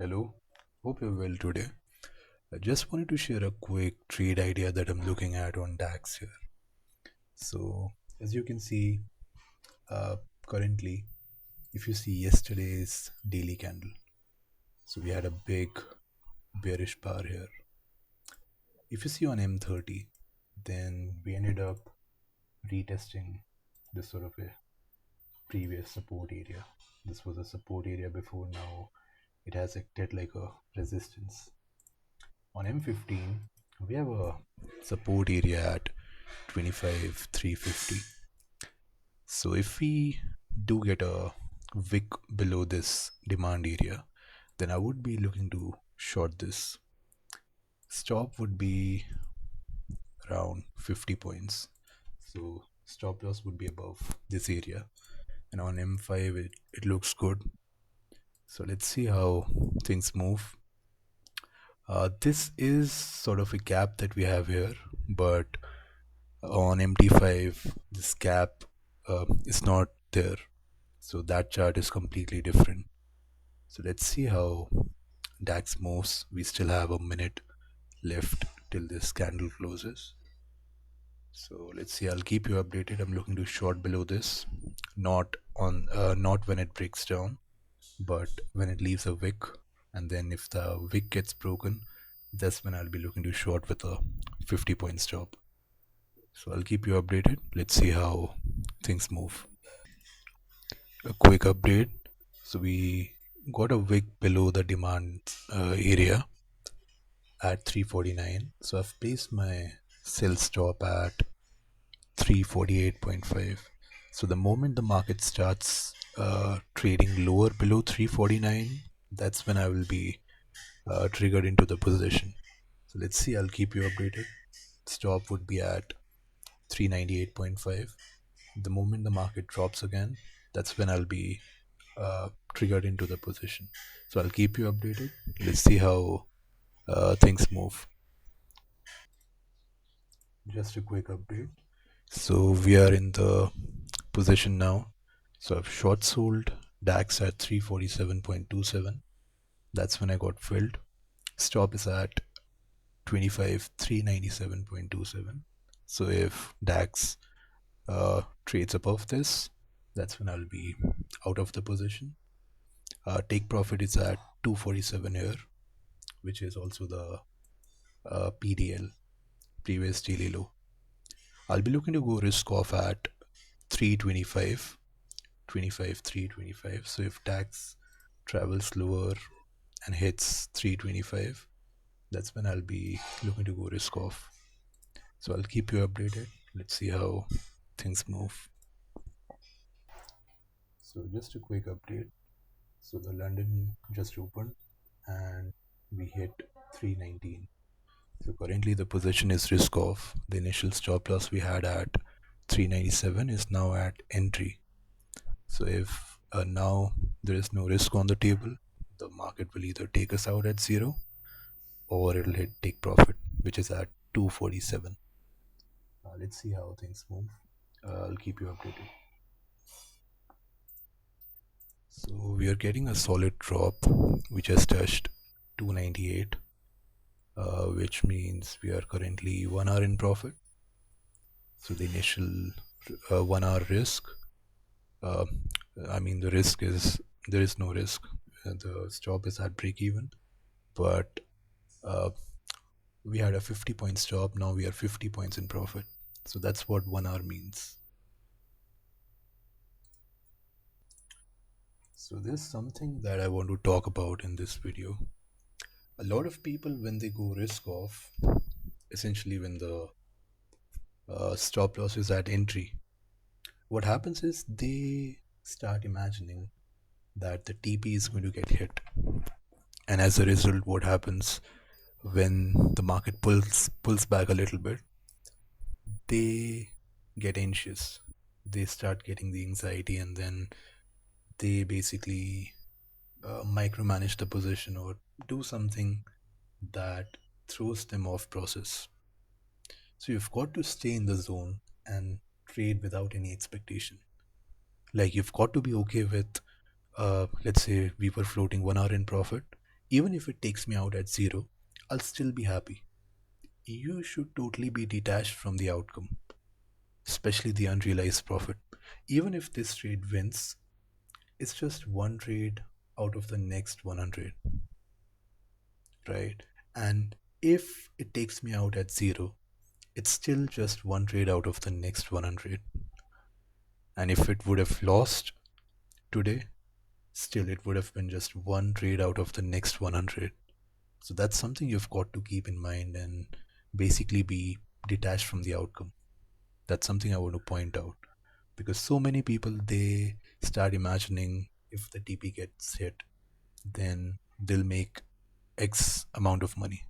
Hello, hope you're well today. I just wanted to share a quick trade idea that I'm looking at on DAX here. So, as you can see, uh, currently, if you see yesterday's daily candle, so we had a big bearish bar here. If you see on M30, then we ended up retesting this sort of a previous support area. This was a support area before, now it has acted like a resistance. On M15, we have a support area at 25,350. So if we do get a wick below this demand area, then I would be looking to short this. Stop would be around 50 points. So stop loss would be above this area. And on M5, it looks good. So let's see how things move. This is sort of a gap that we have here, but on MT5, this gap is not there. So that chart is completely different. So let's see how DAX moves. We still have a minute left till this candle closes. So let's see. I'll keep you updated. I'm looking to short below this, not when it breaks down, but when it leaves a wick. And then if the wick gets broken, that's when I'll be looking to short with a 50-point stop. So I'll keep you updated. Let's see how things move. A quick update. So we got a wick below the demand area at 349. So I've placed my sell stop at 348.5. So the moment the market starts trading lower below 349, that's when I will be triggered into the position. So let's see. I'll keep you updated. Stop would be at 398.5. The moment the market drops again, that's when I'll be triggered into the position. So I'll keep you updated. Let's see how things move. Just a quick update. So we are in the position now. So I've short sold DAX at 347.27. That's when I got filled. Stop is at 397.27. So if DAX trades above this, that's when I'll be out of the position. Take profit is at 247 here, which is also the PDL, previous daily low. I'll be looking to go risk off at 325, 325. So if DAX travels lower and hits 325, that's when I'll be looking to go risk off. So I'll keep you updated. Let's see how things move. So just a quick update. So the London just opened and we hit 319. So currently the position is risk off. The initial stop loss we had at 397 is now at entry. So if now there is no risk on the table, the market will either take us out at zero or it'll hit take profit, which is at 247. Let's see how things move. I'll keep you updated. So we are getting a solid drop. We just touched 298, which means we are currently 1 hour in profit. So the initial 1 hour risk, the risk is, there is no risk. The stop is at break even, but we had a 50-point stop. Now we are 50 points in profit. So that's what 1 hour means. So there's something that I want to talk about in this video. A lot of people, when they go risk off, essentially when the stop loss is at entry, what happens is they start imagining that the TP is going to get hit. And as a result, what happens when the market pulls back a little bit, they get anxious. They start getting the anxiety, and then they basically micromanage the position or do something that throws them off process. So you've got to stay in the zone and trade without any expectation. Like you've got to be okay with, let's say we were floating 1 hour in profit. Even if it takes me out at zero, I'll still be happy. You should totally be detached from the outcome, especially the unrealized profit. Even if this trade wins, it's just one trade out of the next 100, right? And if it takes me out at zero, it's still just one trade out of the next 100. And if it would have lost today, still it would have been just one trade out of the next 100. So that's something you've got to keep in mind and basically be detached from the outcome. That's something I want to point out, because so many people, they start imagining if the TP gets hit, then they'll make X amount of money.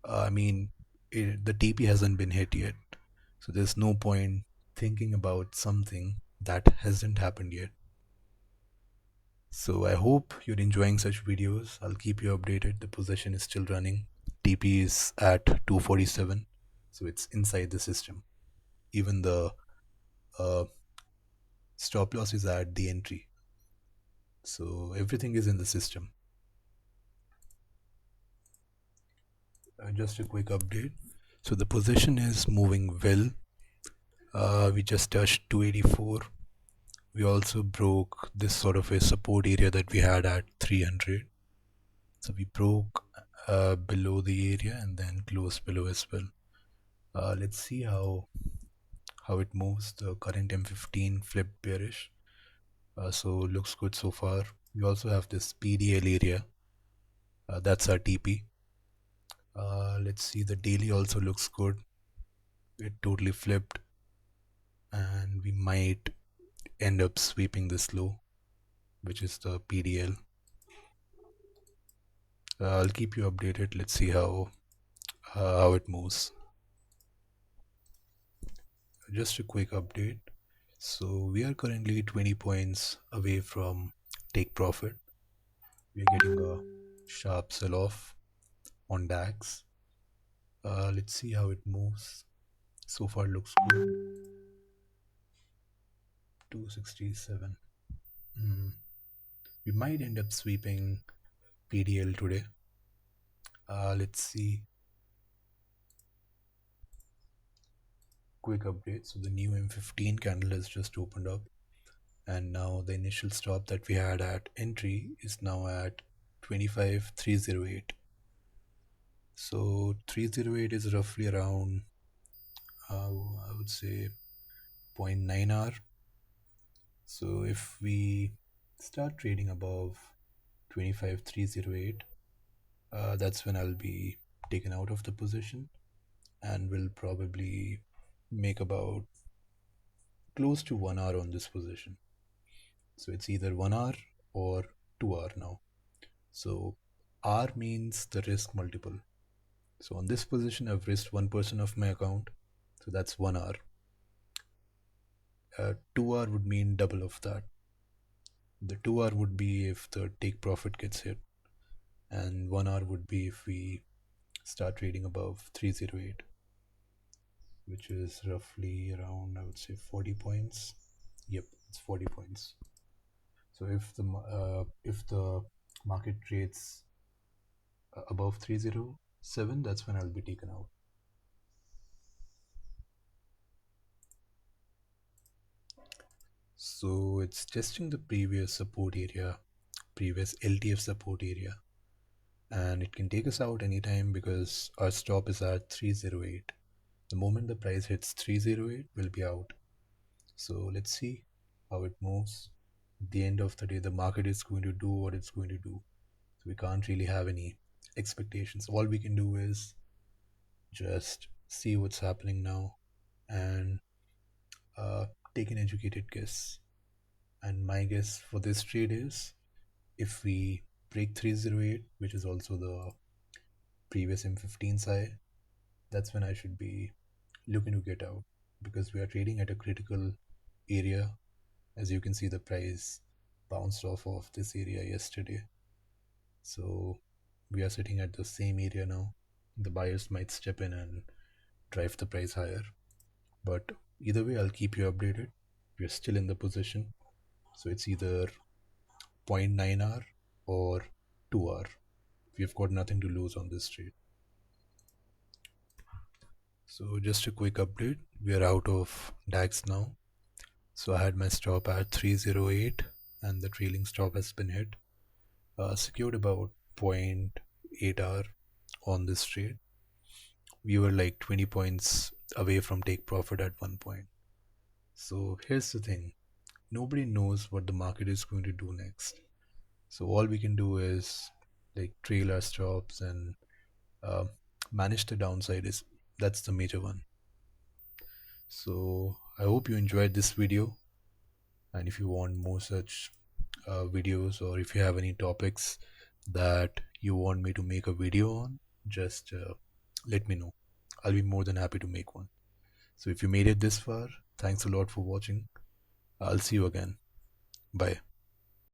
I mean, the TP hasn't been hit yet, so there's no point thinking about something that hasn't happened yet. So I hope you're enjoying such videos. I'll keep you updated. The position is still running. TP is at 247, so it's inside the system. Even the uh, stop loss is at the entry, so everything is in the system. Just a quick update. So the position is moving well. We just touched 284. We also broke this sort of a support area that we had at 300. So we broke below the area and then closed below as well. Let's see how it moves. The current M15 flipped bearish, so looks good so far. We also have this PDL area. That's our TP. Let's see, the daily also looks good. It totally flipped, and we might end up sweeping this low, which is the PDL. I'll keep you updated. Let's see how it moves. Just a quick update. So we are currently 20 points away from take profit. We are getting a sharp sell off on DAX. Let's see how it moves. So far looks good. 267. Mm. We might end up sweeping PDL today. Let's see. Quick update. So the new M15 candle has just opened up, and now the initial stop that we had at entry is now at 25,308. So 308 is roughly around, I would say, zero point 0.9 hour. So if we start trading above 25,308, that's when I'll be taken out of the position and will probably make about close to 1 hour on this position. So it's either 1 hour or 2 hour now. So R means the risk multiple. So on this position, I've risked 1% of my account. So that's 1 hour. 2 hour would mean double of that. The 2 hour would be if the take profit gets hit, and 1 hour would be if we start trading above 308, which is roughly around, I would say, 40 points. Yep, it's 40 points. So if the market trades above 307, that's when I'll be taken out. So it's testing the previous support area, previous LTF support area, and it can take us out anytime because our stop is at 308. The moment the price hits 308, we'll be out. So let's see how it moves. At the end of the day, the market is going to do what it's going to do. So we can't really have any expectations. All we can do is just see what's happening now and uh, take an educated guess. And my guess for this trade is if we break 308, which is also the previous M15's high, that's when I should be looking to get out, because we are trading at a critical area. As you can see, the price bounced off of this area yesterday. So we are sitting at the same area now. The buyers might step in and drive the price higher. But either way, I'll keep you updated. We're still in the position. So it's either 0.9 hour or 2 hour. We've got nothing to lose on this trade. So just a quick update, we are out of DAX now. So I had my stop at 308 and the trailing stop has been hit. Secured about zero point 0.8 hour on this trade. We were like 20 points away from take profit at one point. So here's the thing, nobody knows what the market is going to do next. So all we can do is like trail our stops and uh, manage the downside. Is That's the major one. So I hope you enjoyed this video, and if you want more such videos, or if you have any topics that you want me to make a video on, just let me know. I'll be more than happy to make one. So if you made it this far, thanks a lot for watching. I'll see you again. Bye.